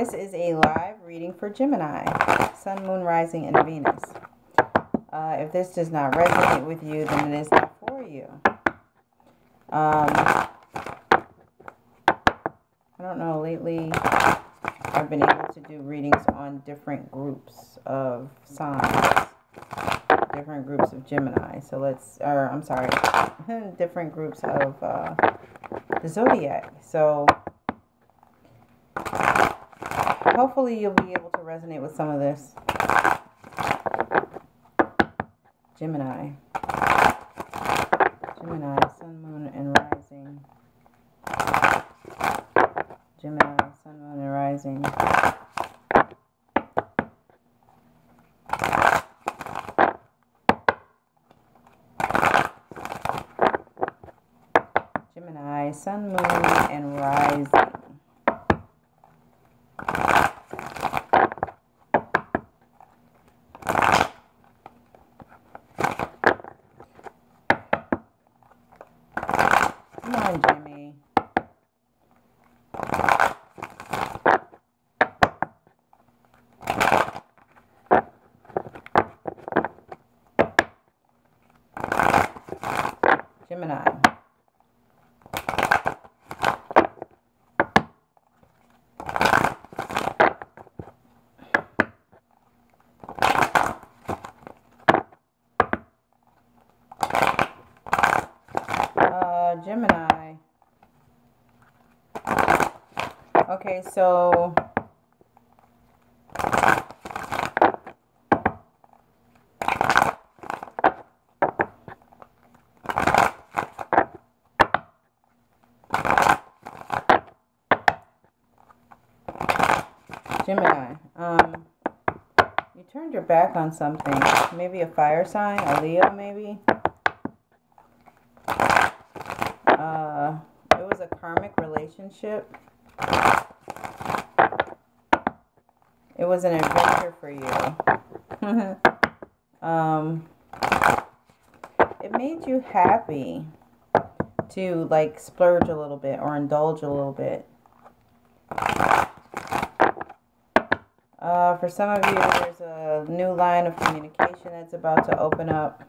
This is a live reading for Gemini, Sun, Moon, Rising, and Venus. If this does not resonate with you, then it is not for you. I don't know, lately I've been able to do readings on different groups of signs, different groups of Gemini. So different groups of the zodiac. So hopefully you'll be able to resonate with some of this. Gemini, Sun, Moon, and Rising. Gemini, Sun, Moon, and Rising. Gemini, Sun, Moon, and Rising. Come on, Jimmy. Gemini. Gemini. Okay, so Gemini, you turned your back on something. Maybe a fire sign, a Leo maybe. It was a karmic relationship. It was an adventure for you. It made you happy to like splurge a little bit or indulge a little bit. For some of you, there's a new line of communication that's about to open up.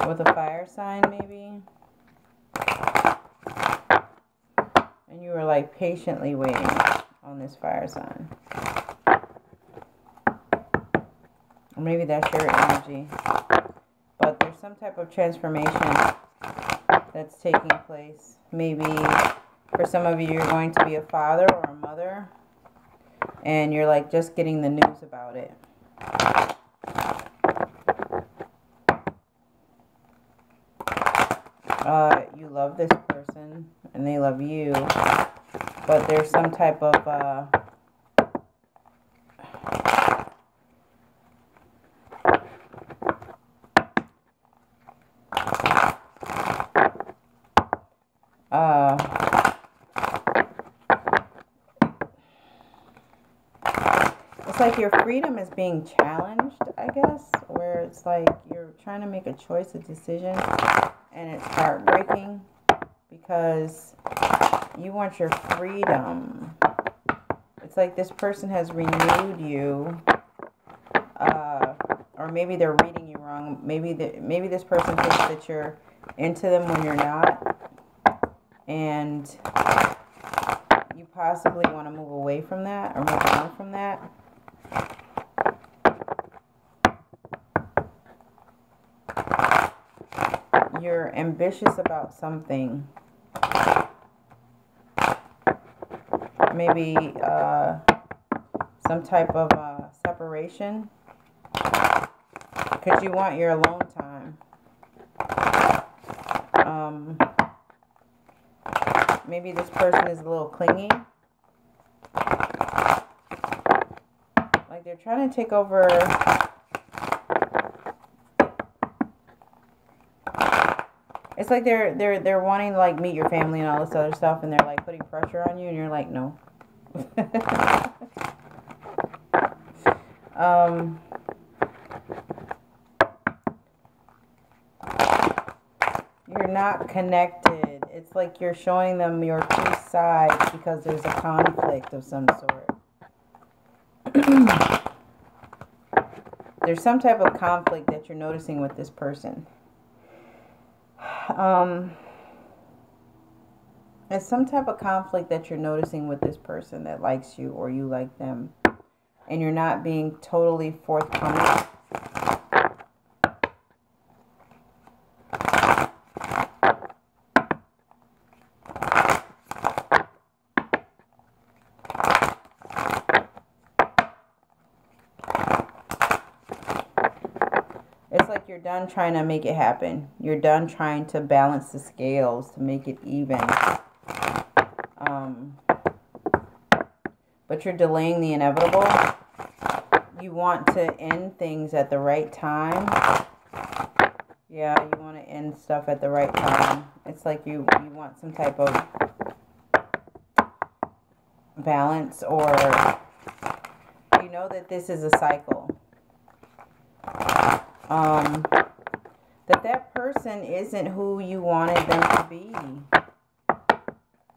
With a fire sign, maybe. And you were like patiently waiting on this fire sign. Or maybe that's your energy. But there's some type of transformation that's taking place. Maybe for some of you, you're going to be a father or a mother. And you're like just getting the news about it. You love this person and they love you, but there's some type of it's like your freedom is being challenged, I guess, where it's like you're trying to make a choice, a decision. And it's heartbreaking because you want your freedom. It's like this person has renewed you. Or maybe they're reading you wrong. Maybe this person thinks that you're into them when you're not. And you possibly want to move away from that or move on from that. You're ambitious about something. Maybe some type of separation. Because you want your alone time. Maybe this person is a little clingy. Like they're trying to take over. It's like they're wanting to like meet your family and all this other stuff, and they're like putting pressure on you, and you're like, no. not connected. It's like you're showing them your two sides because there's a conflict of some sort. There's some type of conflict that you're noticing with this person. It's some type of conflict that you're noticing with this person that likes you or you like them. And you're not being totally forthcoming. It's like you're done trying to make it happen. You're done trying to balance the scales to make it even. But you're delaying the inevitable. You want to end things at the right time. Yeah, you want to end stuff at the right time. It's like you want some type of balance, or you know that this is a cycle. That person isn't who you wanted them to be.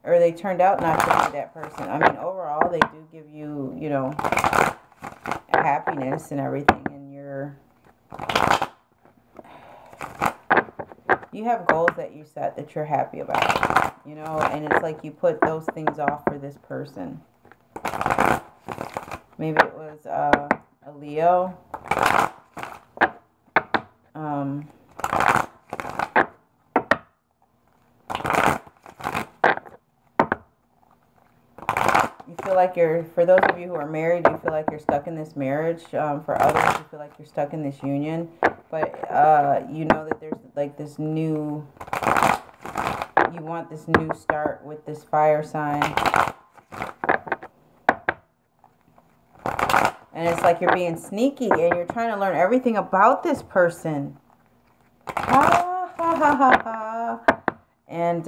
Or they turned out not to be that person. I mean, overall, they do give you, you know, happiness and everything. And you have goals that you set that you're happy about, you know. And it's like you put those things off for this person. Maybe it was a Leo. You feel like for those of you who are married, you feel like you're stuck in this marriage. For others, you feel like you're stuck in this union. But you know that there's like this new, you want this new start with this fire sign. And it's like you're being sneaky and you're trying to learn everything about this person. Ha, ha, ha, ha, ha. And,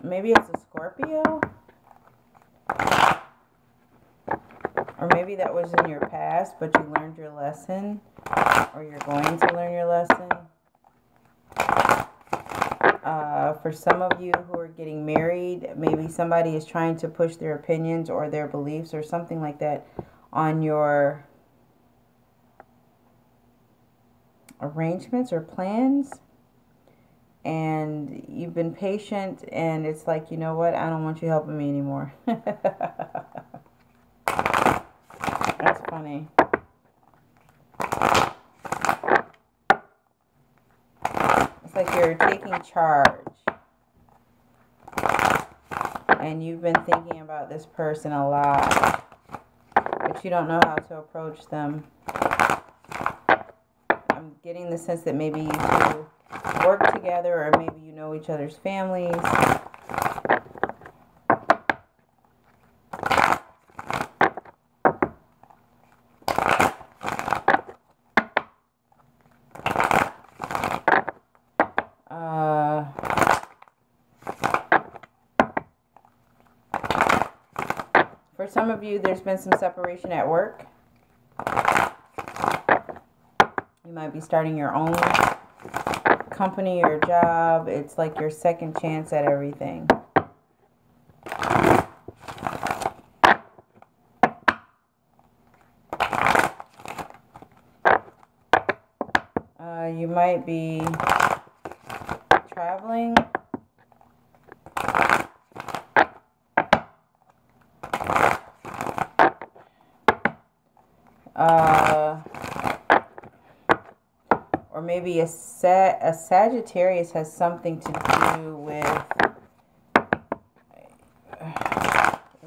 maybe it's a Scorpio. Or maybe that was in your past, but you learned your lesson. Or you're going to learn your lesson. For some of you who are getting married, maybe somebody is trying to push their opinions or their beliefs or something like that on your arrangements or plans. And you've been patient, and it's like, you know what? I don't want you helping me anymore. That's funny. It's like you're taking charge. And you've been thinking about this person a lot. But you don't know how to approach them. I'm getting the sense that maybe you two work together, or maybe you know each other's families. For some of you, there's been some separation at work. You might be starting your own company or job. It's like your second chance at everything. You might be traveling. Or maybe a Sagittarius has something to do with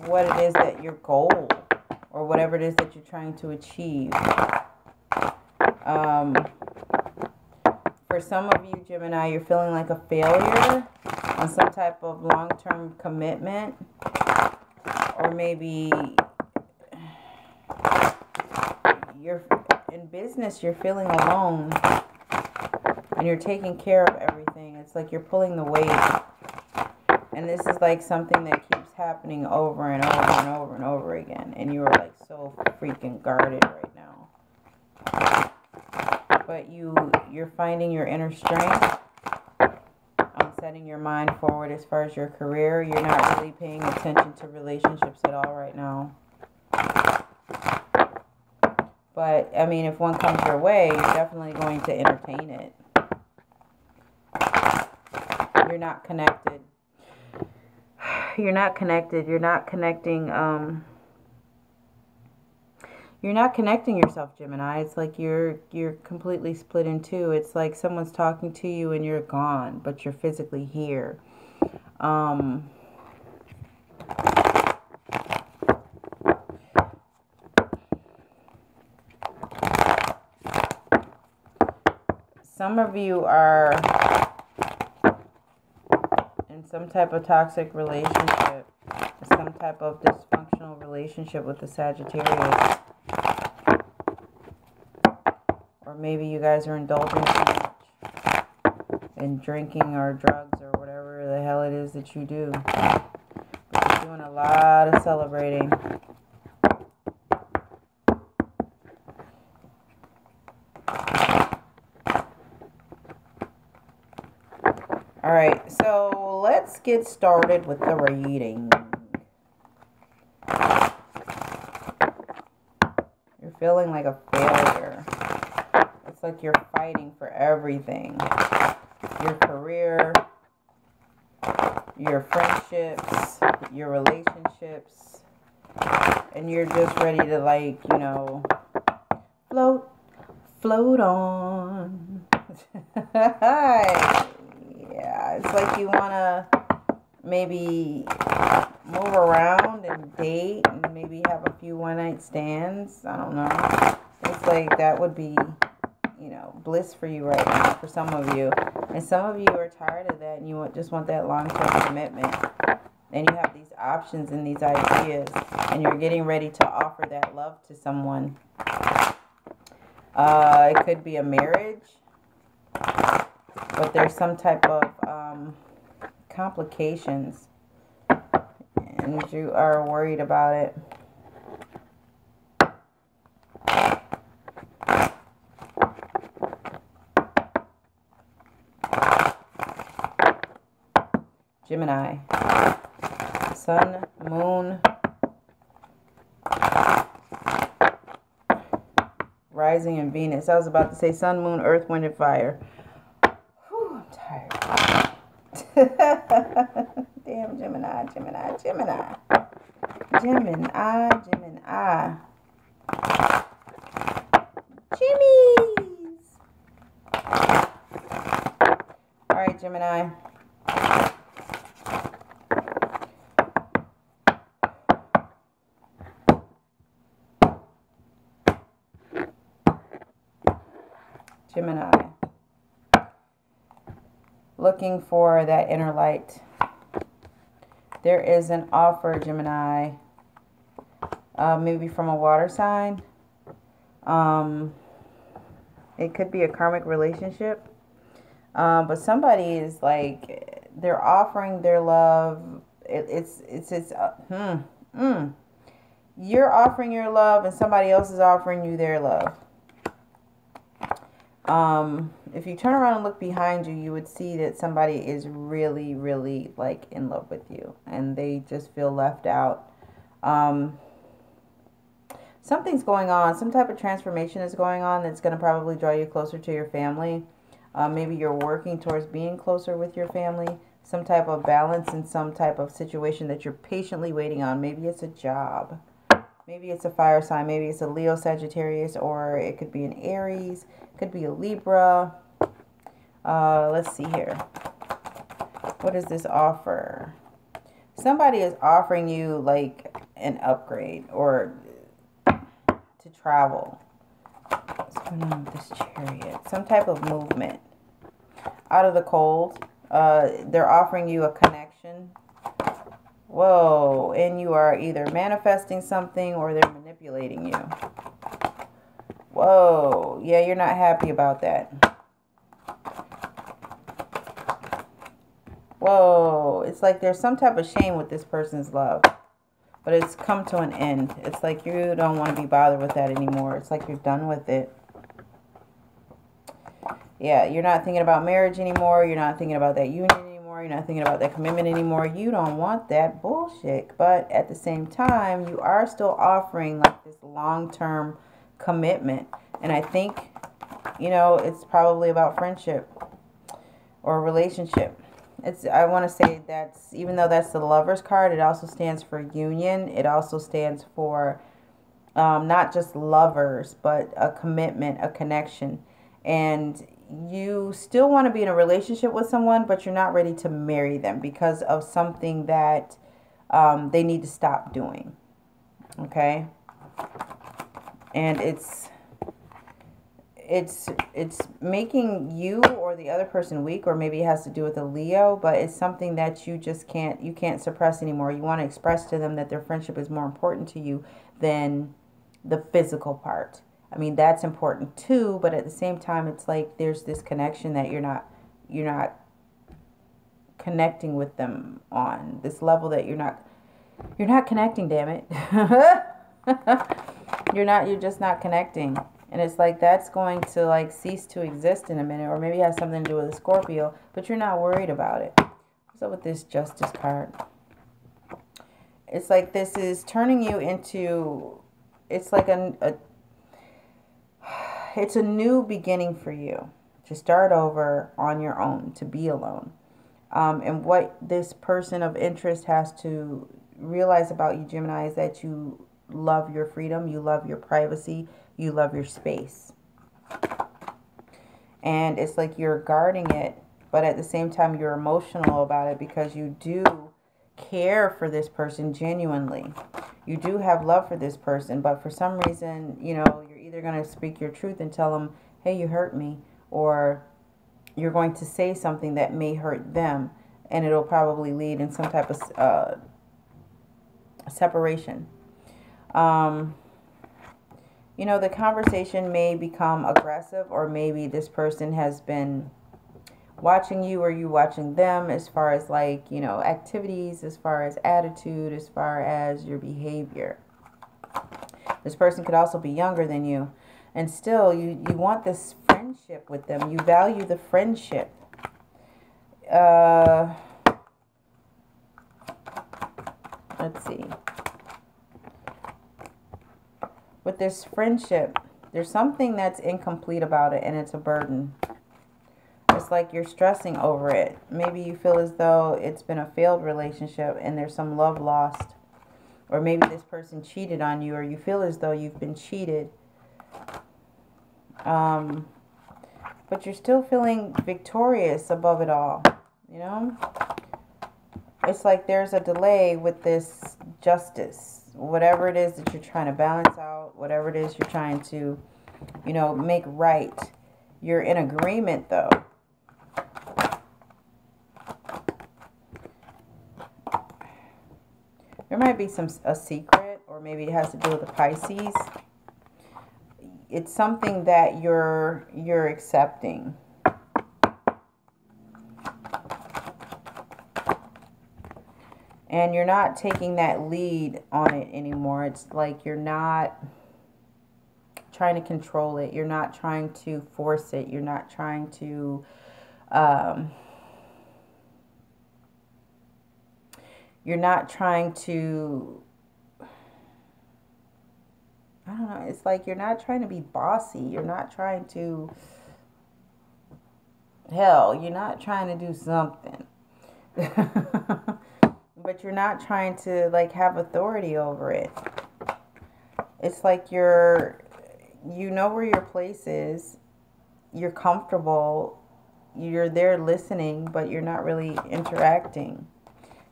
what it is that your goal, or whatever it is that you're trying to achieve. For some of you, Gemini, you're feeling like a failure on some type of long-term commitment. Or maybe you're in business, you're feeling alone. And you're taking care of everything. It's like you're pulling the weight. And this is like something that keeps happening over and over and over and over again. And you are like so freaking guarded right now. but you're finding your inner strength. Setting your mind forward as far as your career. You're not really paying attention to relationships at all right now. But, I mean, if one comes your way, you're definitely going to entertain it. You're not connected. You're not connected. You're not connecting, you're not connecting yourself, Gemini. It's like you're completely split in two. It's like someone's talking to you and you're gone, but you're physically here. Some of you are in some type of toxic relationship, some type of dysfunctional relationship with the Sagittarius. Or maybe you guys are indulging too much in drinking or drugs or whatever the hell it is that you do. But you're doing a lot of celebrating. Alright, so let's get started with the reading. You're feeling like a failure. It's like you're fighting for everything. Your career, your friendships, your relationships. And you're just ready to, like, you know, float on. Yeah, it's like you want to maybe move around and date and maybe have a few one-night stands. I don't know. It's like that would be, you know, bliss for you right now, for some of you. And some of you are tired of that and you just want that long-term commitment. And you have these options and these ideas and you're getting ready to offer that love to someone. It could be a marriage, but there's some type of complications and you are worried about it. Gemini, Sun, Moon, Rising, and Venus. I was about to say Sun, Moon, Earth, Wind, and Fire. Whew, I'm tired. Damn, Gemini. Jimmies. All right, Gemini. Gemini, looking for that inner light. There is an offer, Gemini, maybe from a water sign. It could be a karmic relationship, but somebody is like, they're offering their love. You're offering your love and somebody else is offering you their love. If you turn around and look behind you, you would see that somebody is really, really, like, in love with you. And they just feel left out. Something's going on. Some type of transformation is going on that's going to probably draw you closer to your family. Maybe you're working towards being closer with your family. Some type of balance in some type of situation that you're patiently waiting on. Maybe it's a job. Maybe it's a fire sign. Maybe it's a Leo, Sagittarius, or it could be an Aries. It could be a Libra. Let's see here. What does this offer? Somebody is offering you like an upgrade or to travel. What's going on with this Chariot? Some type of movement. Out of the cold. They're offering you a connection. Whoa, and you are either manifesting something or they're manipulating you. Whoa, yeah, you're not happy about that. Whoa, it's like there's some type of shame with this person's love. But it's come to an end. It's like you don't want to be bothered with that anymore. It's like you're done with it. Yeah, you're not thinking about marriage anymore. You're not thinking about that union anymore. You're not thinking about that commitment anymore. You don't want that bullshit. But at the same time, you are still offering like this long-term commitment. And I think, you know, it's probably about friendship or relationship. I want to say that's, even though that's the Lover's card, it also stands for union. It also stands for not just lovers, but a commitment, a connection. And you still want to be in a relationship with someone, but you're not ready to marry them because of something that they need to stop doing. Okay? And it's making you or the other person weak, or maybe it has to do with a Leo, but it's something that you just can't suppress anymore. You want to express to them that their friendship is more important to you than the physical part. I mean, that's important too, but at the same time, it's like there's this connection that you're not connecting with them on this level, that you're not connecting, damn it. You're just not connecting. And it's like that's going to like cease to exist in a minute, or maybe it has something to do with a Scorpio, but you're not worried about it. What's up with this Justice card? It's like this is turning you into, it's like it's a new beginning for you to start over on your own, to be alone. And what this person of interest has to realize about you, Gemini, is that you love your freedom, you love your privacy, you love your space. And it's like you're guarding it, but at the same time you're emotional about it because you do care for this person genuinely. You do have love for this person, but for some reason, you know, you're either going to speak your truth and tell them, hey, you hurt me, or you're going to say something that may hurt them, and it'll probably lead in some type of separation. You know, the conversation may become aggressive, or maybe this person has been watching you or you watching them, as far as like, you know, activities, as far as attitude, as far as your behavior. This person could also be younger than you, and still you want this friendship with them. You value the friendship. Let's see. With this friendship, there's something that's incomplete about it, and it's a burden. It's like you're stressing over it. Maybe you feel as though it's been a failed relationship and there's some love lost. Or maybe this person cheated on you, or you feel as though you've been cheated. But you're still feeling victorious above it all, you know? It's like there's a delay with this justice. Whatever it is that you're trying to balance out, whatever it is you're trying to, you know, make right. You're in agreement, though. There might be a secret, or maybe it has to do with the Pisces. It's something that you're accepting. And you're not taking that lead on it anymore. It's like you're not trying to control it. You're not trying to force it. You're not trying to you're not trying to, I don't know, it's like you're not trying to be bossy. You're not trying to, hell, you're not trying to do something. But you're not trying to like have authority over it. It's like you know where your place is. You're comfortable. You're there listening, but you're not really interacting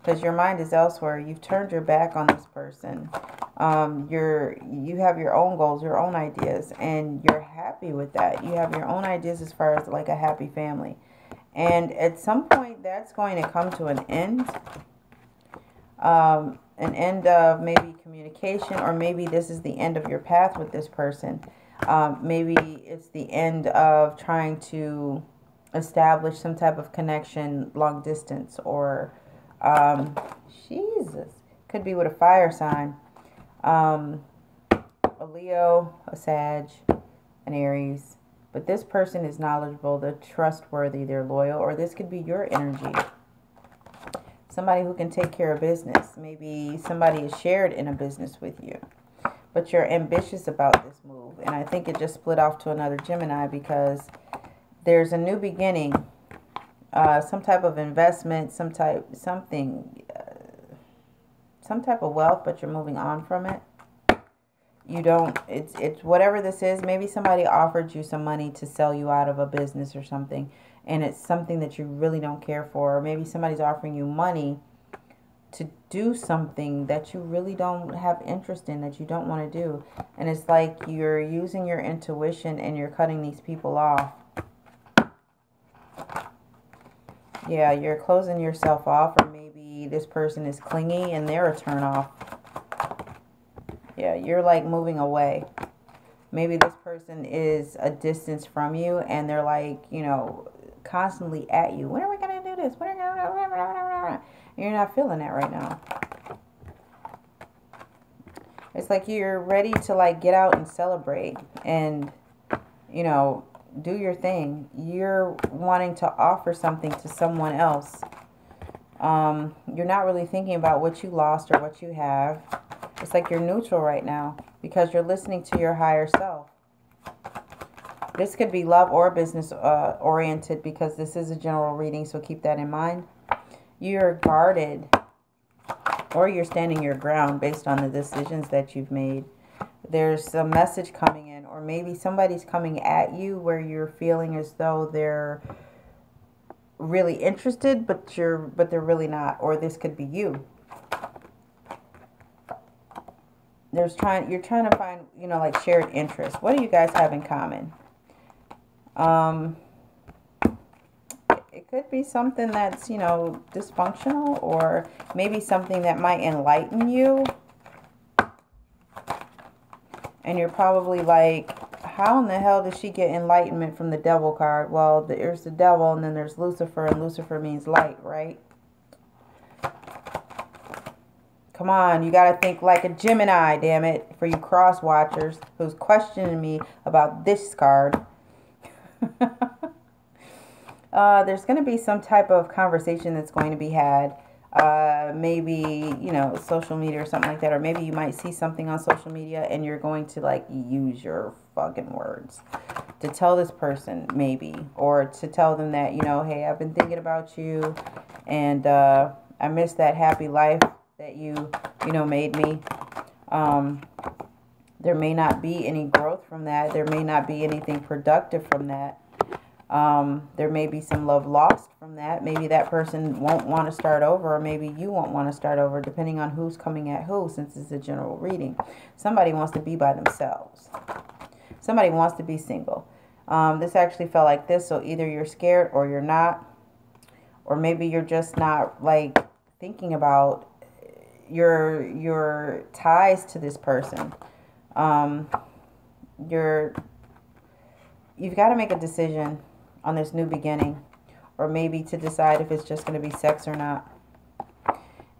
because your mind is elsewhere. You've turned your back on this person. You have your own goals, your own ideas, and you're happy with that. You have your own ideas as far as like a happy family. And at some point that's going to come to an end. An end of maybe communication, or maybe this is the end of your path with this person. Maybe it's the end of trying to establish some type of connection long distance, or Jesus, could be with a fire sign, a Leo, a Sag, an Aries. But this person is knowledgeable, they're trustworthy, they're loyal, or this could be your energy. Somebody who can take care of business. Maybe somebody is shared in a business with you. But you're ambitious about this move. And I think it just split off to another Gemini because there's a new beginning. Some type of investment, some type of wealth, but you're moving on from it. You don't, it's whatever this is. Maybe somebody offered you some money to sell you out of a business or something, and it's something that you really don't care for. Or maybe somebody's offering you money to do something that you really don't have interest in, that you don't want to do. And it's like you're using your intuition and you're cutting these people off. Yeah, you're closing yourself off, or maybe this person is clingy and they're a turn off. Yeah, you're like moving away. Maybe this person is a distance from you and they're like, you know, constantly at you. When are we going to do this? When are we going to... And you're not feeling that right now. It's like you're ready to like get out and celebrate and, you know, do your thing. You're wanting to offer something to someone else. You're not really thinking about what you lost or what you have. It's like you're neutral right now because you're listening to your higher self. This could be love or business oriented because this is a general reading, so keep that in mind. You're guarded, or you're standing your ground based on the decisions that you've made. There's a message coming in, or maybe somebody's coming at you where you're feeling as though they're really interested, but they're really not. Or this could be you. You're trying to find, you know, like shared interests. What do you guys have in common? It could be something that's, you know, dysfunctional, or maybe something that might enlighten you. And you're probably like, how in the hell does she get enlightenment from the devil card? Well, there's the devil, and then there's Lucifer, and Lucifer means light, right? Come on, you got to think like a Gemini, damn it, for you cross watchers who's questioning me about this card. There's going to be some type of conversation that's going to be had. Maybe, you know, social media or something like that. Or maybe you might see something on social media and you're going to, like, use your fucking words to tell this person, maybe. Or to tell them that, you know, hey, I've been thinking about you. And I miss that happy life that you know, made me. There may not be any growth from that. There may not be anything productive from that. There may be some love lost from that. Maybe that person won't want to start over, or maybe you won't want to start over, depending on who's coming at who, since it's a general reading. Somebody wants to be by themselves. Somebody wants to be single. This actually felt like this, so either you're scared or you're not. Or maybe you're just not, like, thinking about your ties to this person. You've got to make a decision on this new beginning, or maybe to decide if it's just going to be sex or not.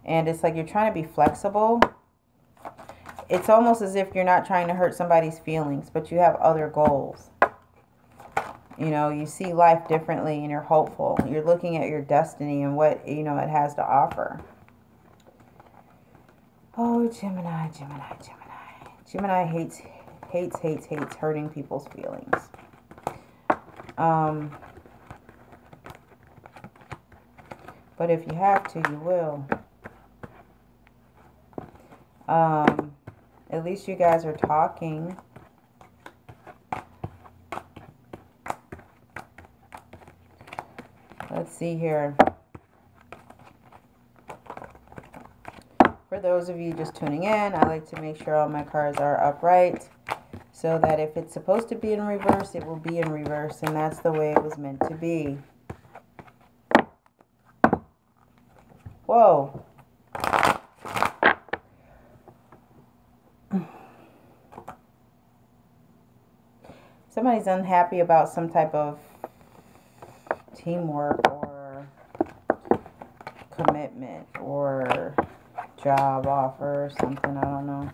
And it's like you're trying to be flexible. It's almost as if you're not trying to hurt somebody's feelings, but you have other goals. You know, you see life differently and you're hopeful. You're looking at your destiny and what, you know, it has to offer. Oh, Gemini, Gemini, Gemini. Gemini hates hurting people's feelings. But if you have to, you will. At least you guys are talking. Let's see here. For those of you just tuning in, I like to make sure all my cards are upright, so that if it's supposed to be in reverse, it will be in reverse, and that's the way it was meant to be. Whoa. Somebody's unhappy about some type of teamwork or commitment or job offer or something, I don't know.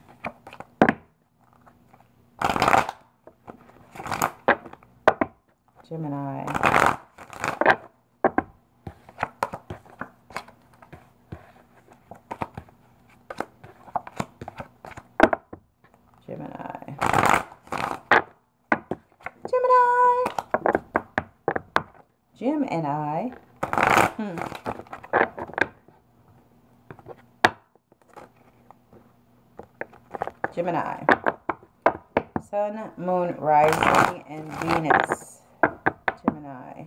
Gemini. Gemini. Gemini. Gemini. Gemini. Sun, Moon, Rising, and Venus. Gemini.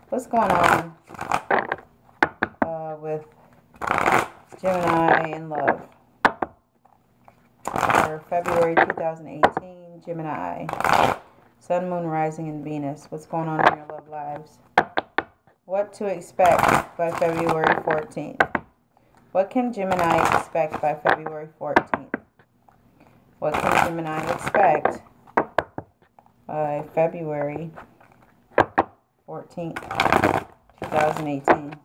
What's going on with Gemini in love? For February 2018, Gemini. Sun, Moon, Rising, and Venus. What's going on in your love lives? What to expect by February 14th? What can Gemini expect by February 14th? What can Gemini expect by February 14th, 2018?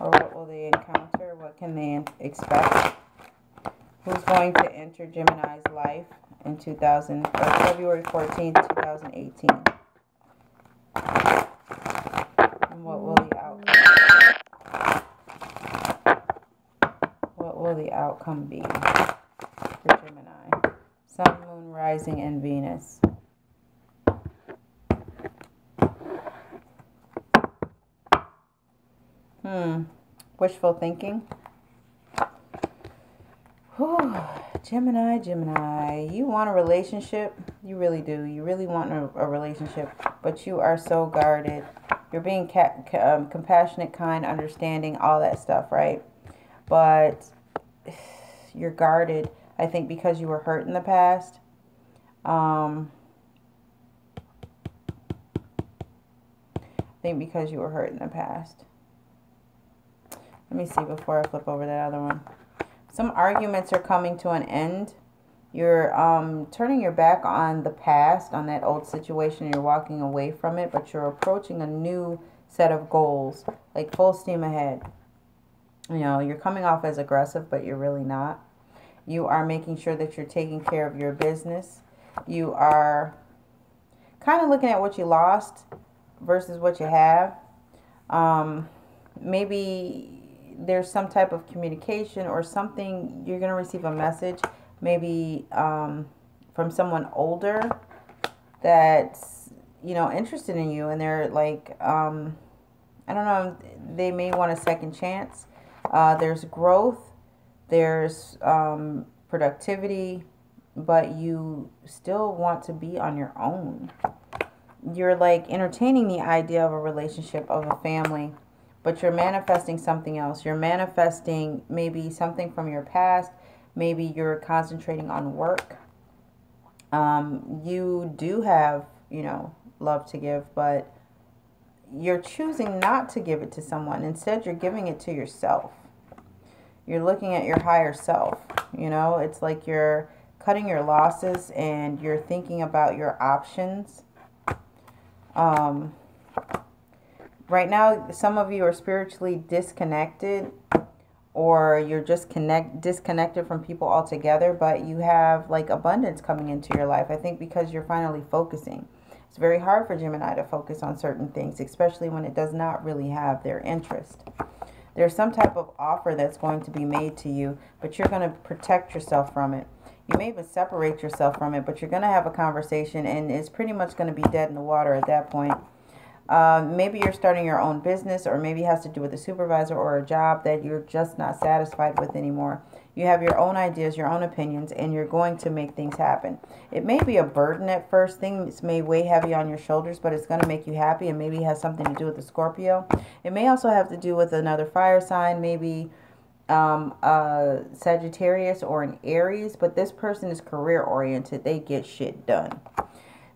Or what will they encounter? What can they expect? Who's going to enter Gemini's life in February 14th, 2018? And what will the outcome be for Gemini? Sun, Moon, Rising, and Venus. Wishful thinking. Whew. Gemini. You want a relationship. You really do. You really want a relationship. But you are so guarded. You're being compassionate, kind, understanding, all that stuff, right? But you're guarded, I think, because you were hurt in the past. Let me see before I flip over that other one. Some arguments are coming to an end. You're turning your back on the past, on that old situation. You're walking away from it, but you're approaching a new set of goals, like full steam ahead. You know, you're coming off as aggressive, but you're really not. You are making sure that you're taking care of your business. You are kind of looking at what you lost versus what you have. Maybe there's some type of communication or something. You're going to receive a message, maybe from someone older that's, you know, interested in you. And they're like, I don't know, they may want a second chance. There's growth, there's productivity, but you still want to be on your own. You're like entertaining the idea of a relationship, of a family, but you're manifesting something else. You're manifesting maybe something from your past. Maybe you're concentrating on work. You do have, you know, love to give, but you're choosing not to give it to someone. Instead, you're giving it to yourself. You're looking at your higher self. You know, it's like you're cutting your losses and you're thinking about your options. Right now, some of you are spiritually disconnected, or you're just disconnected from people altogether, but you have like abundance coming into your life. I think because you're finally focusing. It's very hard for Gemini to focus on certain things, especially when it does not really have their interest. There's some type of offer that's going to be made to you, but you're going to protect yourself from it. You may even separate yourself from it, but you're going to have a conversation, and it's pretty much going to be dead in the water at that point. Maybe you're starting your own business, or maybe it has to do with a supervisor or a job that you're just not satisfied with anymore. You have your own ideas, your own opinions, and you're going to make things happen. It may be a burden at first. Things may weigh heavy on your shoulders, but it's going to make you happy, and maybe it has something to do with the Scorpio. It may also have to do with another fire sign, maybe Sagittarius or an Aries, but this person is career oriented. They get shit done.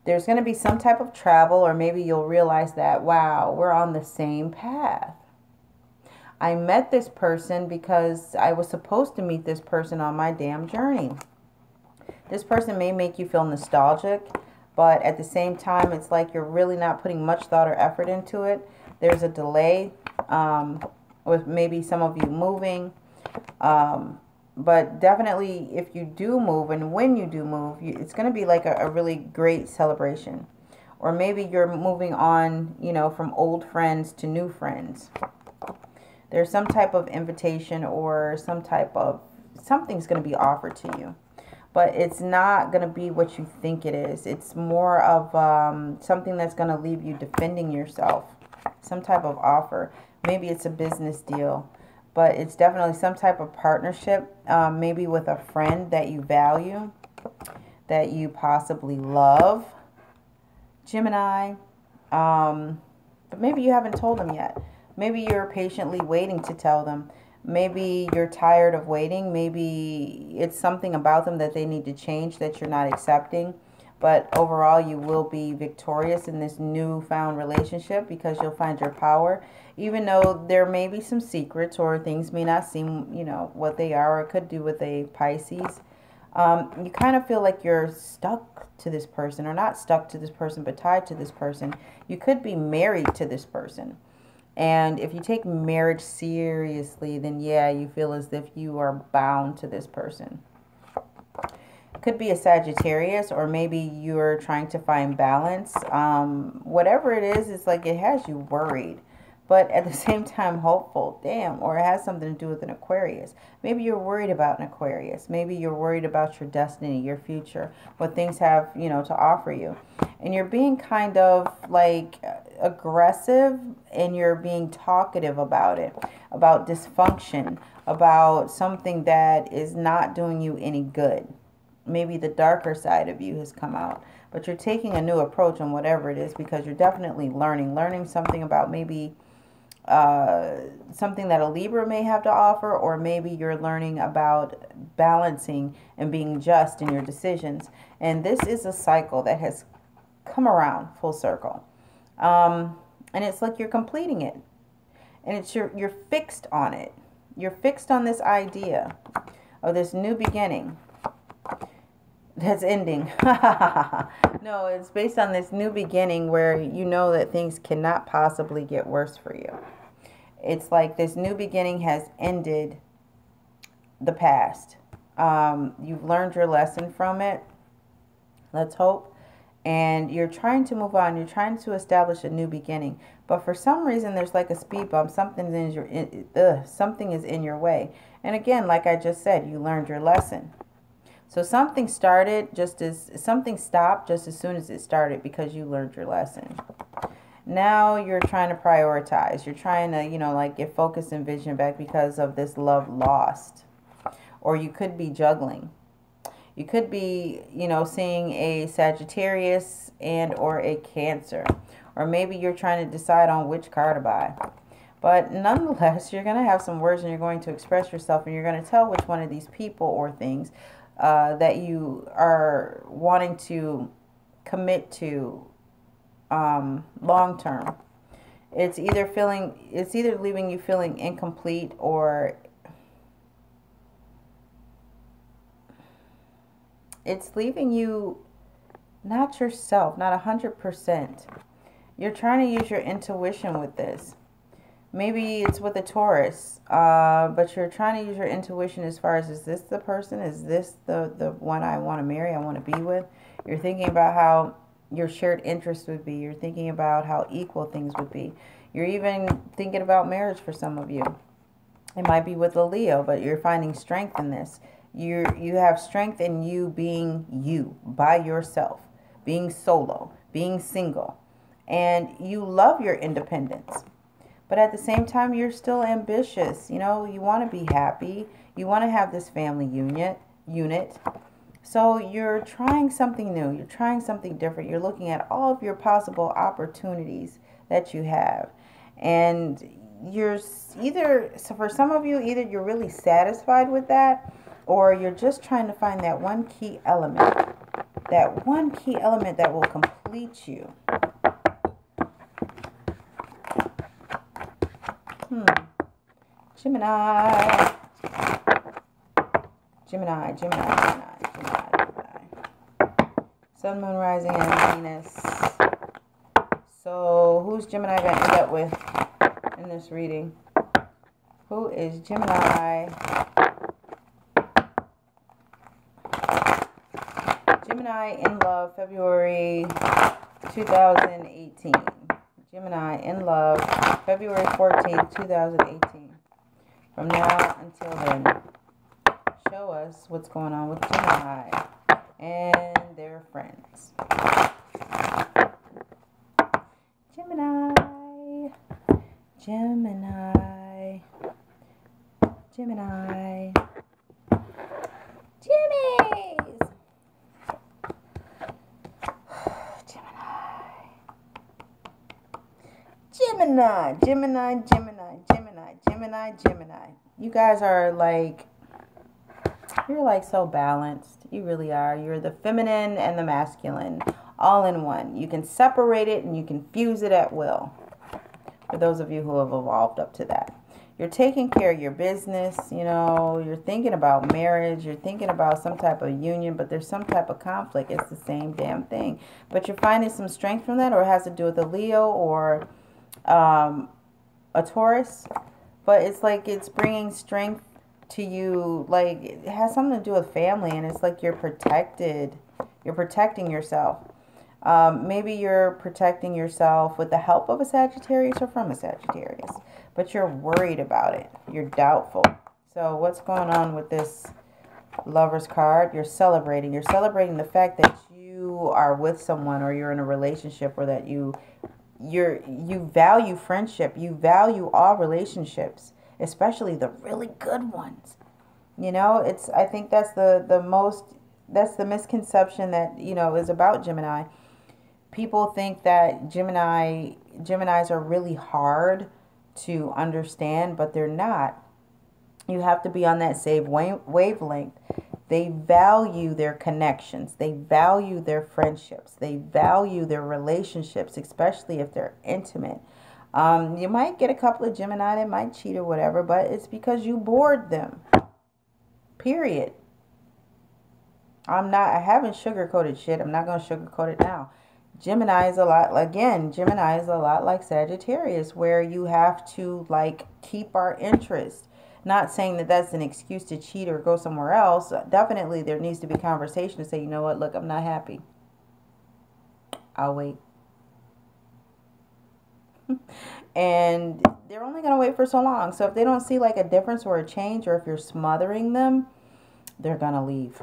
There's going to be some type of travel, or maybe you'll realize that, wow, we're on the same path. I met this person because I was supposed to meet this person on my damn journey. This person may make you feel nostalgic, but at the same time, it's like you're really not putting much thought or effort into it. There's a delay with maybe some of you moving, But definitely, if you do move, and when you do move, it's going to be like a really great celebration. Or maybe you're moving on, you know, from old friends to new friends. There's some type of invitation or some type of, something's going to be offered to you. But it's not going to be what you think it is. It's more of something that's going to leave you defending yourself. Some type of offer. Maybe it's a business deal. But it's definitely some type of partnership, maybe with a friend that you value, that you possibly love, Gemini. But maybe you haven't told them yet. Maybe you're patiently waiting to tell them. Maybe you're tired of waiting. Maybe it's something about them that they need to change that you're not accepting. But overall, you will be victorious in this newfound relationship because you'll find your power. Even though there may be some secrets or things may not seem, you know, what they are, or it could do with a Pisces. You kind of feel like you're stuck to this person, or not stuck to this person, but tied to this person. You could be married to this person. And if you take marriage seriously, then yeah, you feel as if you are bound to this person. Could be a Sagittarius, or maybe you're trying to find balance. Whatever it is, it's like it has you worried, but at the same time hopeful. Damn. Or it has something to do with an Aquarius. Maybe you're worried about an Aquarius. Maybe you're worried about your destiny, your future, what things have, you know, to offer you. And you're being kind of like aggressive, and you're being talkative about it, about dysfunction, about something that is not doing you any good. Maybe the darker side of you has come out, but you're taking a new approach on whatever it is, because you're definitely learning something about maybe something that a Libra may have to offer, or maybe you're learning about balancing and being just in your decisions. And this is a cycle that has come around full circle, and it's like you're completing it, and it's you're fixed on it. You're fixed on this idea of this new beginning that's ending. No, it's based on this new beginning where you know that things cannot possibly get worse for you. It's like this new beginning has ended the past. You've learned your lesson from it. Let's hope. And you're trying to move on. You're trying to establish a new beginning. But for some reason, there's like a speed bump. Something is in your way. And again, like I just said, you learned your lesson. So something stopped just as soon as it started, because you learned your lesson. Now you're trying to prioritize. You're trying to, you know, like get focus and vision back because of this love lost. Or you could be juggling. You could be, you know, seeing a Sagittarius and or a Cancer. Or maybe you're trying to decide on which car to buy. But nonetheless, you're going to have some words, and you're going to express yourself, and you're going to tell which one of these people or things that you are wanting to commit to long term. It's either leaving you feeling incomplete, or it's leaving you not yourself, not 100%. You're trying to use your intuition with this. Maybe it's with a Taurus, but you're trying to use your intuition as far as, is this the person? Is this the one I want to marry, I want to be with? You're thinking about how your shared interests would be. You're thinking about how equal things would be. You're even thinking about marriage for some of you. It might be with a Leo, but you're finding strength in this. You have strength in you being you, by yourself, being solo, being single. And you love your independence. But at the same time, you're still ambitious. You know, you want to be happy. You want to have this family unit. So you're trying something new. You're trying something different. You're looking at all of your possible opportunities that you have. And you're so for some of you, either you're really satisfied with that, or you're just trying to find that one key element. That one key element that will complete you. Gemini. Sun, Moon, Rising, and Venus. So, who's Gemini going to end up with in this reading? Who is Gemini Gemini in love, February 2018. Gemini in love, February 14th, 2018. From now until then, show us what's going on with Gemini and their friends. Gemini, Gemini, Gemini, Jimmy's. Gemini, Gemini, Gemini, Gemini, Gemini, Gemini. You guys are like, you're like so balanced. You really are. You're the feminine and the masculine all in one. You can separate it and you can fuse it at will. For those of you who have evolved up to that. You're taking care of your business, you know, you're thinking about marriage, you're thinking about some type of union, but there's some type of conflict. It's the same damn thing. But you're finding some strength from that, or it has to do with a Leo or a Taurus. But it's like it's bringing strength to you, like it has something to do with family, and it's like you're protected. You're protecting yourself. Maybe you're protecting yourself with the help of a Sagittarius or from a Sagittarius. But you're worried about it. You're doubtful. So what's going on with this Lover's card? You're celebrating. You're celebrating the fact that you are with someone, or you're in a relationship, or that you value friendship. You value all relationships, especially the really good ones. You know, I think that's that's the misconception that, you know, is about Gemini. People think that Geminis are really hard to understand, but they're not. You have to be on that same wavelength. They value their connections. They value their friendships. They value their relationships, especially if they're intimate. You might get a couple of Gemini that might cheat or whatever, but it's because you bored them. Period. I haven't sugarcoated shit. I'm not going to sugarcoat it now. Gemini is a lot like Sagittarius, where you have to like keep our interest. Not saying that that's an excuse to cheat or go somewhere else. Definitely there needs to be conversation to say, you know what, look, I'm not happy. I'll wait. And they're only going to wait for so long. So if they don't see like a difference or a change, or if you're smothering them, they're going to leave.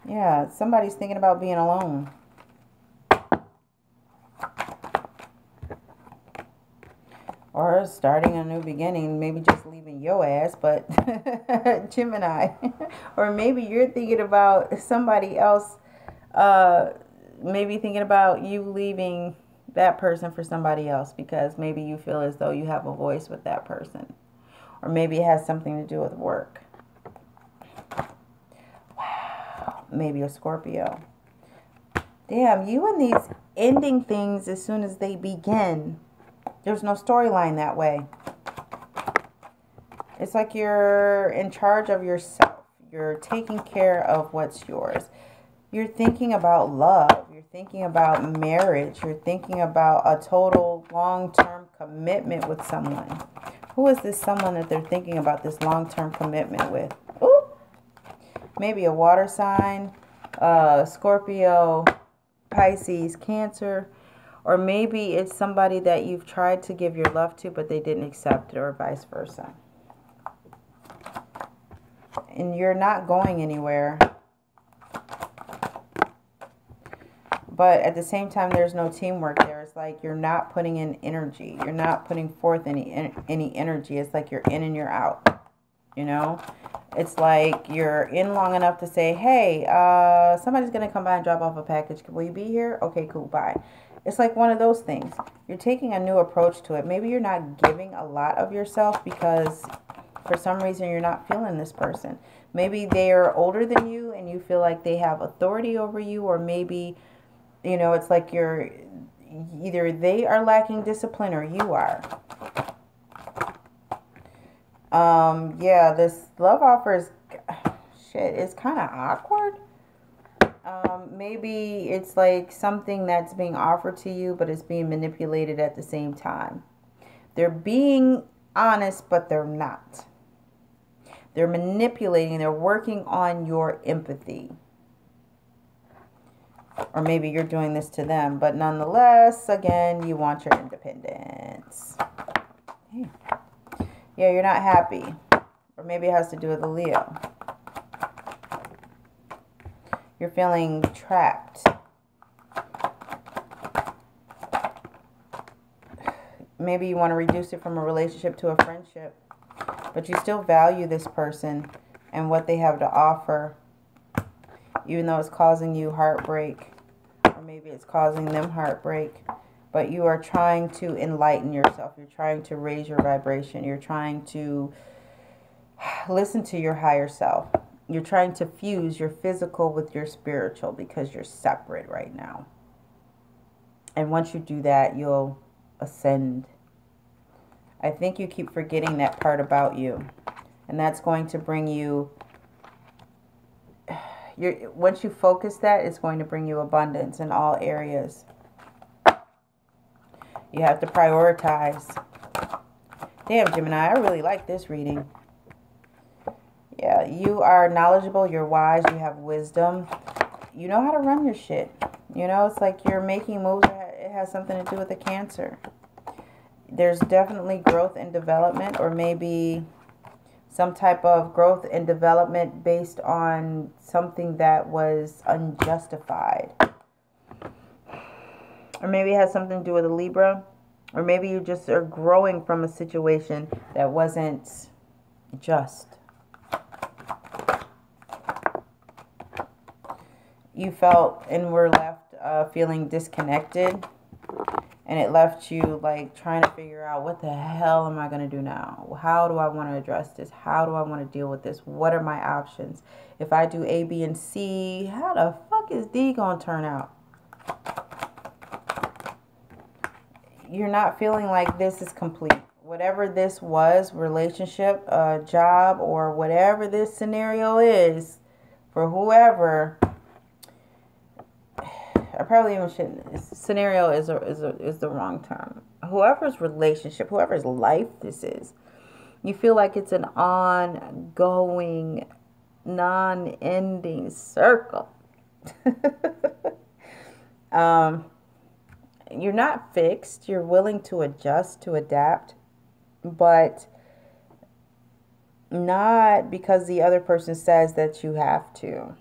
Yeah, somebody's thinking about being alone. Or starting a new beginning, maybe just leaving your ass, but Gemini. Or maybe you're thinking about somebody else, maybe thinking about you leaving that person for somebody else, because maybe you feel as though you have a voice with that person. Or maybe it has something to do with work. Maybe a Scorpio. Damn, you and these ending things as soon as they begin. There's no storyline that way. It's like you're in charge of yourself. You're taking care of what's yours. You're thinking about love. You're thinking about marriage. You're thinking about a total long-term commitment with someone. Who is this someone that they're thinking about this long-term commitment with? Ooh. Maybe a water sign, Scorpio, Pisces, Cancer, or maybe it's somebody that you've tried to give your love to, but they didn't accept it, or vice versa. And you're not going anywhere. But at the same time, there's no teamwork there. It's like you're not putting in energy. You're not putting forth any energy. It's like you're in and you're out. You know? It's like you're in long enough to say, hey, somebody's going to come by and drop off a package. Will you be here? Okay, cool, bye. It's like one of those things. You're taking a new approach to it. Maybe you're not giving a lot of yourself because for some reason you're not feeling this person. Maybe they're older than you and you feel like they have authority over you, or maybe, you know, it's like you're either they are lacking discipline or you are. Yeah, this love offer is, shit, it's kind of awkward. Maybe it's like something that's being offered to you, but it's being manipulated at the same time. They're being honest, but they're not. They're manipulating. They're working on your empathy. Or maybe you're doing this to them. But nonetheless, again, you want your independence. Hey. Yeah, you're not happy. Or maybe it has to do with a Leo. You're feeling trapped. Maybe you want to reduce it from a relationship to a friendship. But you still value this person and what they have to offer. Even though it's causing you heartbreak. Or maybe it's causing them heartbreak. But you are trying to enlighten yourself. You're trying to raise your vibration. You're trying to listen to your higher self. You're trying to fuse your physical with your spiritual because you're separate right now. And once you do that, you'll ascend. I think you keep forgetting that part about you. And that's going to bring you... once you focus that, it's going to bring you abundance in all areas. You have to prioritize. Damn, Gemini, I really like this reading. Yeah, you are knowledgeable, you're wise, you have wisdom. You know how to run your shit. You know, it's like you're making moves. It has something to do with the Cancer. There's definitely growth and development, or maybe some type of growth and development based on something that was unjustified. Or maybe it has something to do with a Libra. Or maybe you just are growing from a situation that wasn't just. You felt and were left feeling disconnected. And it left you like trying to figure out, what the hell am I going to do now? How do I want to address this? How do I want to deal with this? What are my options? If I do A, B, and C, how the fuck is D going to turn out? You're not feeling like this is complete. Whatever this was, relationship, job, or whatever this scenario is, for whoever... I probably even shouldn't. Scenario is the wrong term. Whoever's relationship, whoever's life this is, you feel like it's an ongoing, non-ending circle. You're not fixed. You're willing to adjust, to adapt, but not because the other person says that you have to.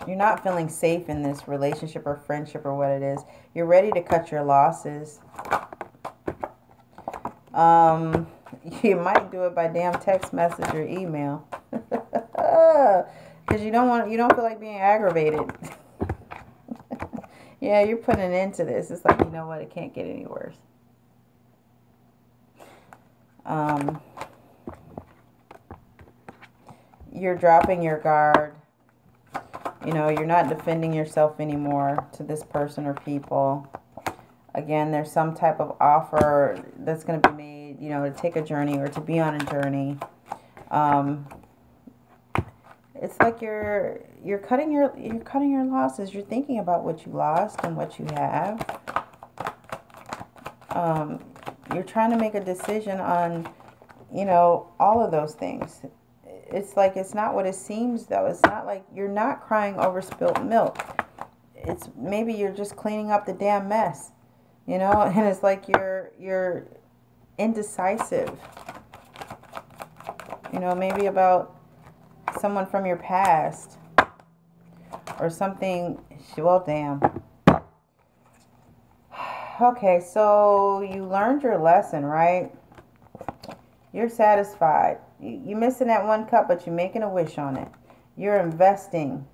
You're not feeling safe in this relationship or friendship or what it is. You're ready to cut your losses. You might do it by damn text message or email. Because you don't feel like being aggravated. Yeah, you're putting an end to this. It's like, you know what? It can't get any worse. You're dropping your guard. You know, you're not defending yourself anymore to this person or people. Again, there's some type of offer that's going to be made, you know, to take a journey or to be on a journey. It's like you're cutting your losses. You're thinking about what you lost and what you have. You're trying to make a decision on, you know, all of those things. It's like it's not what it seems, though. It's not like you're not crying over spilt milk. It's maybe you're just cleaning up the damn mess, you know. And it's like you're indecisive, you know, maybe about someone from your past or something. Well, damn. Okay, so you learned your lesson, right? You're satisfied. You're missing that one cup, but you're making a wish on it. You're investing,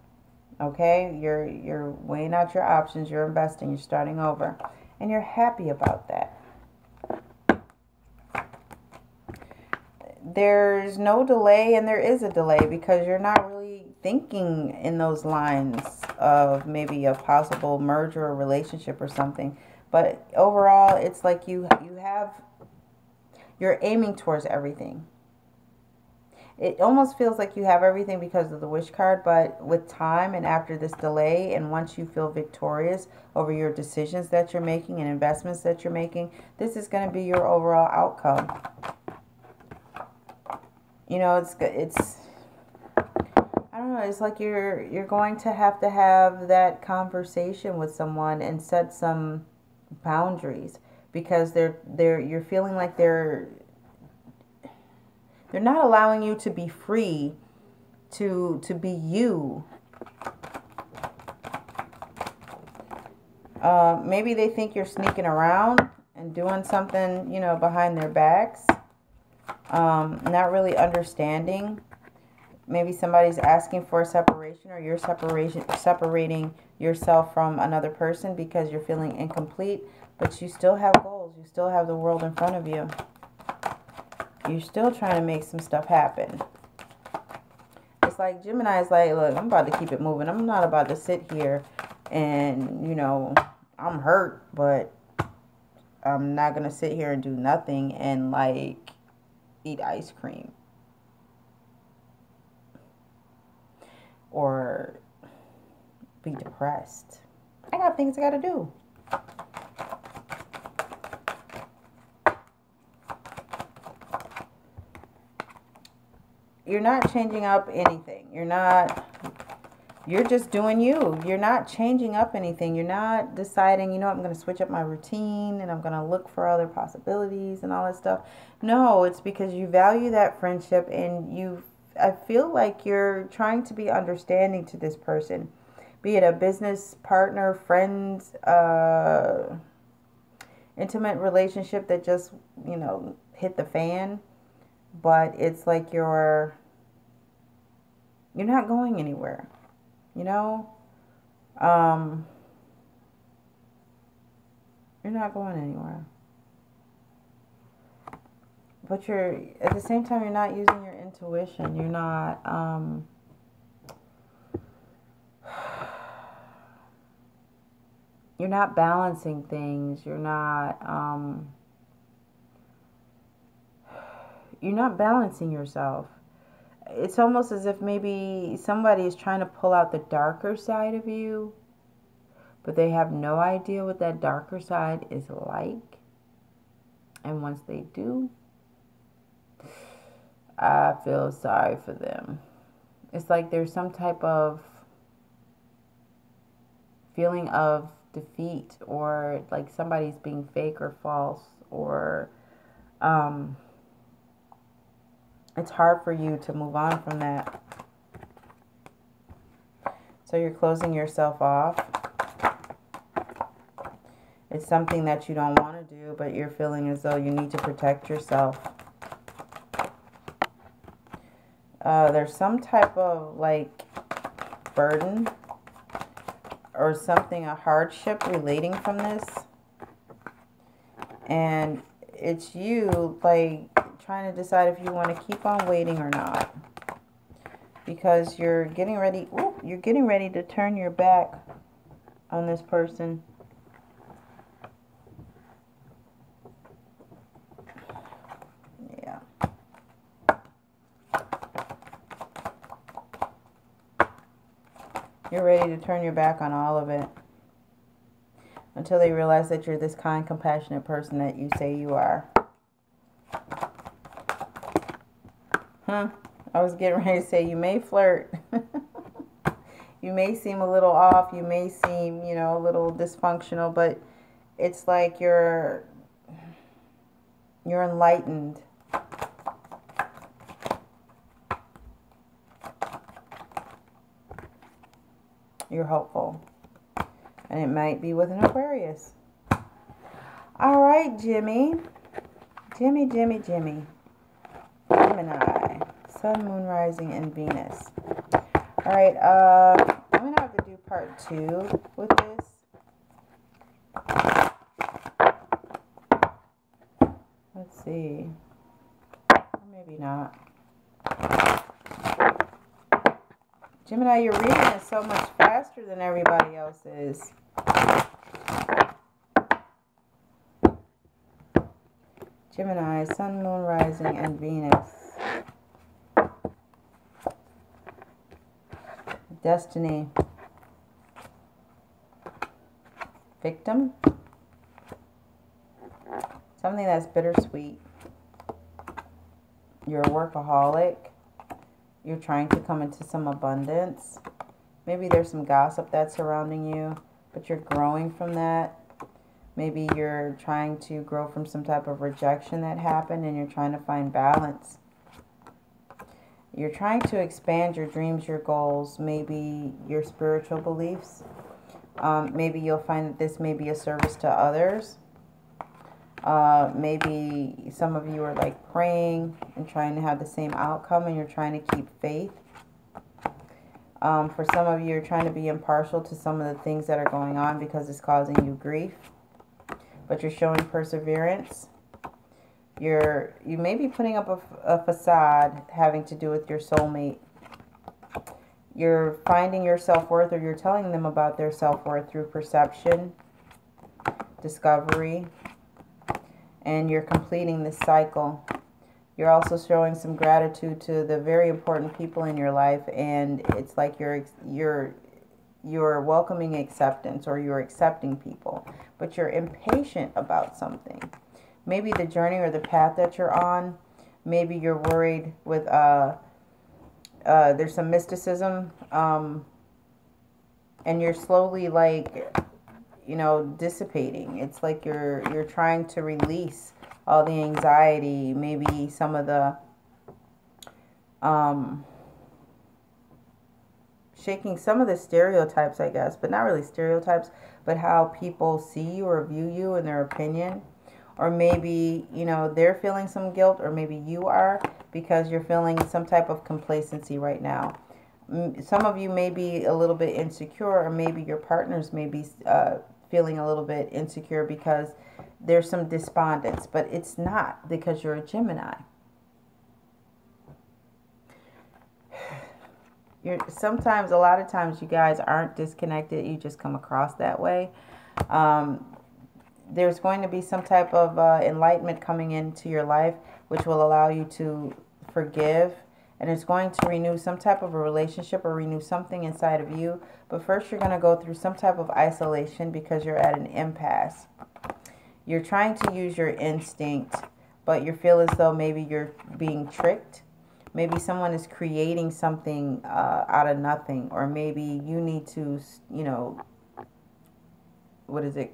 okay? You're weighing out your options. You're investing. You're starting over. And you're happy about that. There's no delay, and there is a delay because you're not really thinking in those lines of maybe a possible merger or relationship or something. But overall, it's like you're aiming towards everything. It almost feels like you have everything because of the wish card, but with time and after this delay, and once you feel victorious over your decisions that you're making and investments that you're making, this is going to be your overall outcome. You know, I don't know, it's like you're going to have that conversation with someone and set some boundaries, because you're feeling like they're not allowing you to be free to be you. Maybe they think you're sneaking around and doing something, you know, behind their backs. Not really understanding. Maybe somebody's asking for a separation, or you're separating yourself from another person because you're feeling incomplete, but you still have goals. You still have the world in front of you. You're still trying to make some stuff happen. It's like Gemini is like, look, I'm about to keep it moving. I'm not about to sit here and, you know, I'm hurt, but I'm not going to sit here and do nothing and, like, eat ice cream. Or be depressed. I got things I got to do. You're not changing up anything. You're just doing you. You're not changing up anything. You're not deciding, you know, I'm going to switch up my routine and I'm going to look for other possibilities and all that stuff. No, it's because you value that friendship, and I feel like you're trying to be understanding to this person, be it a business partner, friends, intimate relationship that just, you know, hit the fan. But it's like you're not going anywhere, you know? You're not going anywhere. But at the same time, you're not using your intuition. You're not, you're not balancing things. You're not balancing yourself. It's almost as if maybe somebody is trying to pull out the darker side of you, but they have no idea what that darker side is like. And once they do, I feel sorry for them. It's like there's some type of feeling of defeat, or like somebody's being fake or false, or it's hard for you to move on from that. So you're closing yourself off. It's something that you don't want to do, but you're feeling as though you need to protect yourself. There's some type of, like, burden or something, a hardship relating from this. And it's you, like, trying to decide if you want to keep on waiting or not. Because you're getting ready to turn your back on this person. Yeah. You're ready to turn your back on all of it, until they realize that you're this kind, compassionate person that you say you are. I was getting ready to say, you may flirt. You may seem a little off. You may seem, you know, a little dysfunctional, but it's like you're enlightened. You're hopeful. And it might be with an Aquarius. All right, Jimmy. Gemini. Sun, Moon, Rising, and Venus. All right, I'm going to have to do part 2 with this. Let's see. Or maybe not. Gemini, your reading is so much faster than everybody else's. Gemini, Sun, Moon, Rising, and Venus. Destiny. Victim. Something that's bittersweet. You're a workaholic. You're trying to come into some abundance. Maybe there's some gossip that's surrounding you, but you're growing from that. Maybe you're trying to grow from some type of rejection that happened and you're trying to find balance. You're trying to expand your dreams, your goals, maybe your spiritual beliefs. Maybe you'll find that this may be a service to others. Maybe some of you are like praying and trying to have the same outcome and you're trying to keep faith. For some of you, you're trying to be impartial to some of the things that are going on because it's causing you grief. But you're showing perseverance. You may be putting up a facade having to do with your soulmate. You're finding your self-worth, or you're telling them about their self-worth through perception, discovery, and you're completing this cycle. You're also showing some gratitude to the very important people in your life, and it's like you're welcoming acceptance, or you're accepting people, but you're impatient about something. Maybe the journey or the path that you're on, maybe you're worried with, there's some mysticism, and you're slowly like, dissipating. It's like you're trying to release all the anxiety, maybe some of the, shaking some of the stereotypes, I guess, but not really stereotypes, but how people see you or view you and their opinion. Or maybe, they're feeling some guilt, or maybe you are, because you're feeling some type of complacency right now. Some of you may be a little bit insecure, or maybe your partners may be feeling a little bit insecure because there's some despondence, but it's not, because you're a Gemini. Sometimes, a lot of times, you guys aren't disconnected. You just come across that way. There's going to be some type of enlightenment coming into your life, which will allow you to forgive. And it's going to renew some type of a relationship, or renew something inside of you. But first, you're going to go through some type of isolation because you're at an impasse. You're trying to use your instinct, but you feel as though maybe you're being tricked. Maybe someone is creating something out of nothing. Or maybe you need to,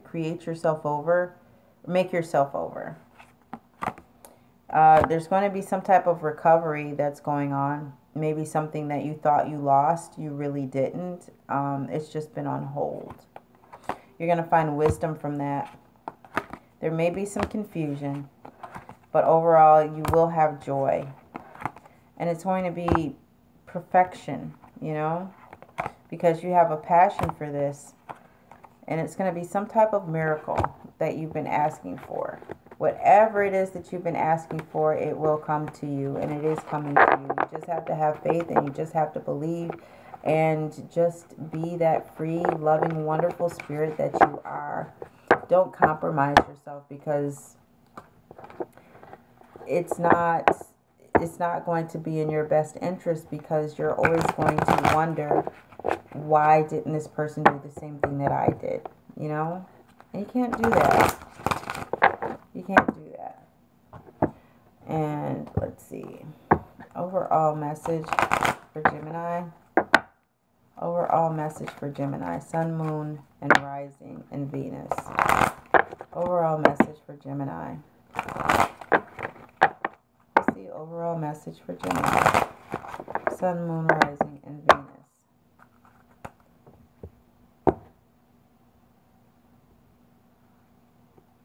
create yourself over, make yourself over. There's going to be some type of recovery that's going on. Maybe something that you thought you lost, you really didn't. It's just been on hold. You're going to find wisdom from that. There may be some confusion, but overall you will have joy. And it's going to be perfection, because you have a passion for this. And it's going to be some type of miracle that you've been asking for. Whatever it is that you've been asking for, it will come to you. And it is coming to you. You just have to have faith, and you just have to believe. And just be that free, loving, wonderful spirit that you are. Don't compromise yourself, because it's not going to be in your best interest, because you're always going to wonder, why didn't this person do the same thing that I did? And you can't do that. You can't do that. And let's see. Overall message for Gemini. Overall message for Gemini. Sun, Moon, and Rising, and Venus. Overall message for Gemini. What's the overall message for Gemini? Sun, Moon, Rising, and Venus.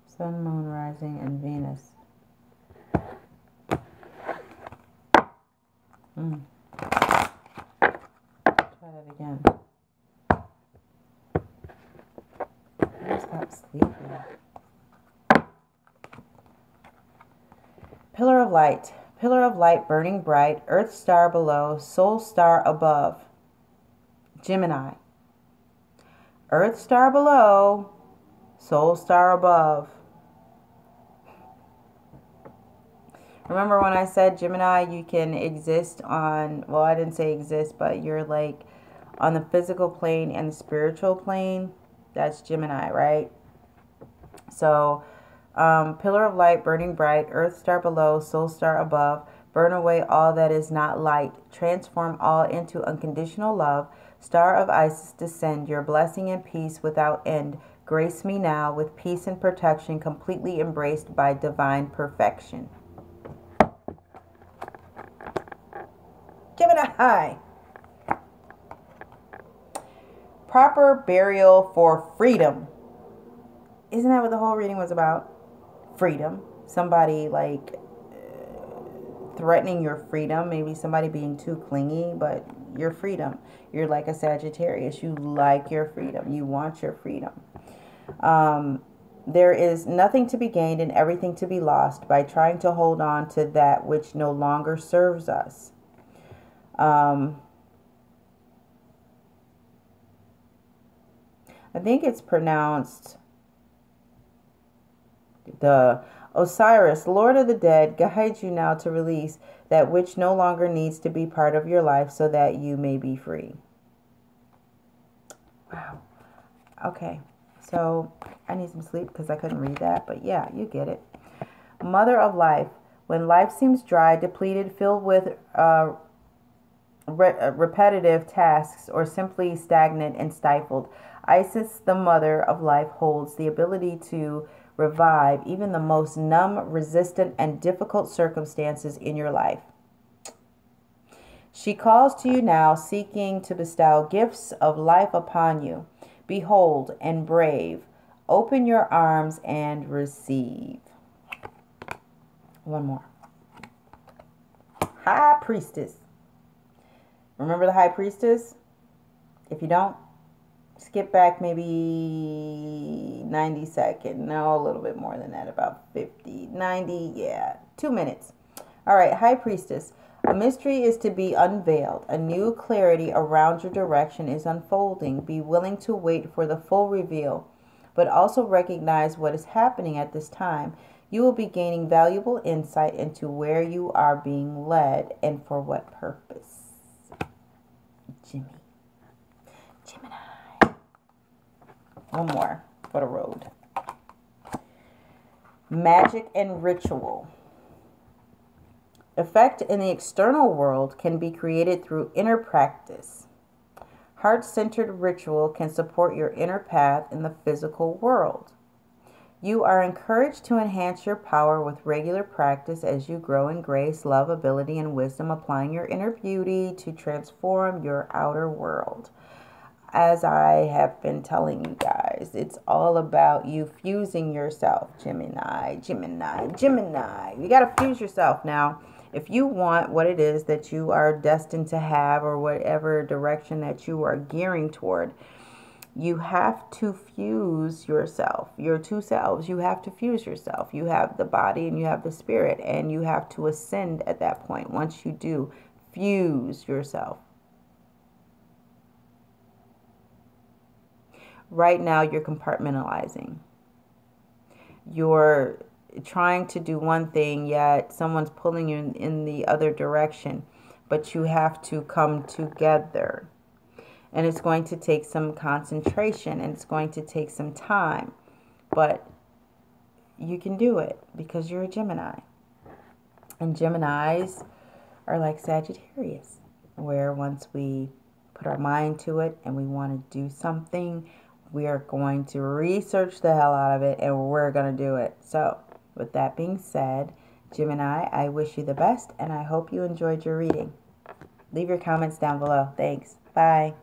Sun, Moon, Rising, and Venus. Try that again. Stop sleeping. Pillar of light. Pillar of light burning bright. Earth star below. Soul star above. Gemini. Earth star below. Soul star above. Remember when I said Gemini, you can exist on, well, I didn't say exist, but you're like on the physical plane and the spiritual plane. That's Gemini, right? So, pillar of light burning bright, earth star below, soul star above. Burn away all that is not light. Transform all into unconditional love. Star of Isis, descend your blessing and peace without end. Grace me now with peace and protection, completely embraced by divine perfection. Gemini. Proper burial for freedom. Isn't that what the whole reading was about? Freedom. Somebody like threatening your freedom. Maybe somebody being too clingy, but your freedom. You're like a Sagittarius. You like your freedom. You want your freedom. There is nothing to be gained and everything to be lost by trying to hold on to that which no longer serves us. I think it's pronounced the Osiris, Lord of the Dead, guides you now to release that which no longer needs to be part of your life so that you may be free. Wow. Okay. So I need some sleep because I couldn't read that. But yeah, you get it. Mother of life. When life seems dry, depleted, filled with repetitive tasks, or simply stagnant and stifled, Isis, the mother of life, holds the ability to revive even the most numb, resistant, and difficult circumstances in your life. She calls to you now, seeking to bestow gifts of life upon you. Behold and brave. Open your arms and receive. One more. High Priestess. Remember the High Priestess? If you don't, skip back maybe 90 seconds. No, a little bit more than that. About 50, 90, yeah. 2 minutes. All right, High Priestess. A mystery is to be unveiled. A new clarity around your direction is unfolding. Be willing to wait for the full reveal, but also recognize what is happening at this time. You will be gaining valuable insight into where you are being led and for what purpose. Gemini. One more for the road. Magic and ritual. Effect in the external world can be created through inner practice. Heart-centered ritual can support your inner path in the physical world. You are encouraged to enhance your power with regular practice as you grow in grace, love, ability, and wisdom, applying your inner beauty to transform your outer world. As I have been telling you guys, it's all about you fusing yourself, Gemini. You got to fuse yourself now. If you want what it is that you are destined to have, or whatever direction that you are gearing toward, you have to fuse yourself. Your two selves, you have to fuse yourself. You have the body and you have the spirit, and you have to ascend at that point. Once you do, fuse yourself. Right now, you're compartmentalizing. You're trying to do one thing, yet someone's pulling you in the other direction. But you have to come together. And it's going to take some concentration, and it's going to take some time. But you can do it because you're a Gemini. And Geminis are like Sagittarius, where once we put our mind to it and we want to do something, we are going to research the hell out of it, and we're going to do it. So with that being said, Gemini, I wish you the best, and I hope you enjoyed your reading. Leave your comments down below. Thanks. Bye.